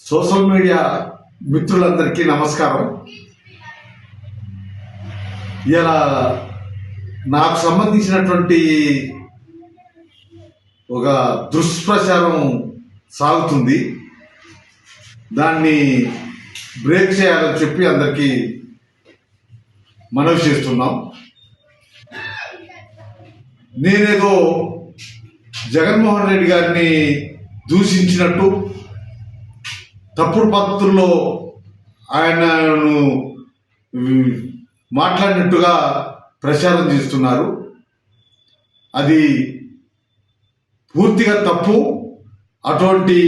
Social media మిత్రులందరికీ నమస్కారం. ఇలా నాకు సంబంధించినటువంటి ఒక దుష్ప్రచారం సాగుతుంది. దాన్ని బ్రేక్ చేయాలని చెప్పి అందరికీ మనవి చేస్తున్నాం. నేనేదో జగన్మోహన్ రెడ్డి గారిని దూషించినట్టు, తప్పుడు పద్ధతుల్లో ఆయనను మాట్లాడినట్టుగా ప్రచారం చేస్తున్నారు. అది పూర్తిగా తప్పు. అటువంటి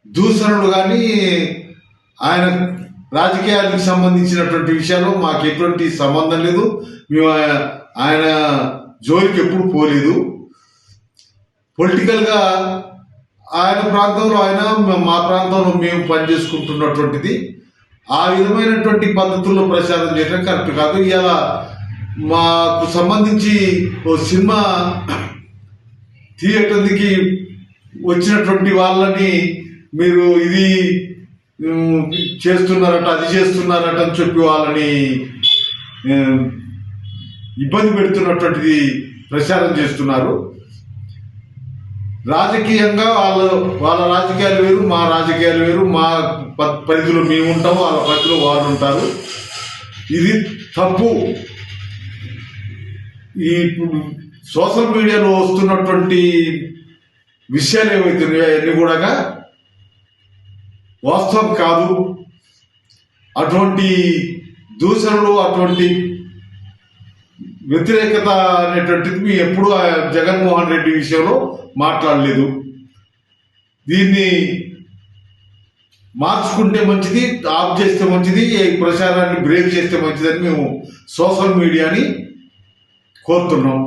దూషణలు కానీ ఆయన రాజకీయాలకు సంబంధించినటువంటి విషయాలు మాకు ఎటువంటి సంబంధం లేదు. మేము ఆయన జోలికి ఎప్పుడు పోలేదు. పొలిటికల్గా ఆయన ప్రాంతంలో ఆయన, మా ప్రాంతంలో మేము పనిచేసుకుంటున్నటువంటిది. ఆ విధమైనటువంటి పద్ధతుల్లో ప్రచారం చేయడం కరెక్ట్ కాదు. ఇలా మాకు సంబంధించి ఓ సినిమా థియేటర్కి వచ్చినటువంటి వాళ్ళని మీరు ఇది చేస్తున్నారట, అది చేస్తున్నారట అని చెప్పి వాళ్ళని ఇబ్బంది పెడుతున్నటువంటిది ప్రచారం చేస్తున్నారు. రాజకీయంగా వాళ్ళ రాజకీయాలు వేరు, మా రాజకీయాలు వేరు. మా పరిధిలో మేము ఉంటాము, వాళ్ళ పరిధిలో వాళ్ళు ఉంటారు. ఇది తప్పు. ఈ సోషల్ మీడియాలో వస్తున్నటువంటి విషయాలు ఏవైతున్నాయో అవన్నీ కూడా వాస్తవం కాదు. అటువంటి దూషణలు, అటువంటి వ్యతిరేకత అనేటువంటిది మేము ఎప్పుడూ జగన్మోహన్ రెడ్డి విషయంలో మాట్లాడలేదు. దీన్ని మార్చుకుంటే మంచిది, ఆఫ్ చేస్తే మంచిది, ప్రచారాన్ని బ్రేక్ చేస్తే మంచిదని మేము సోషల్ మీడియాని కోరుతున్నాం.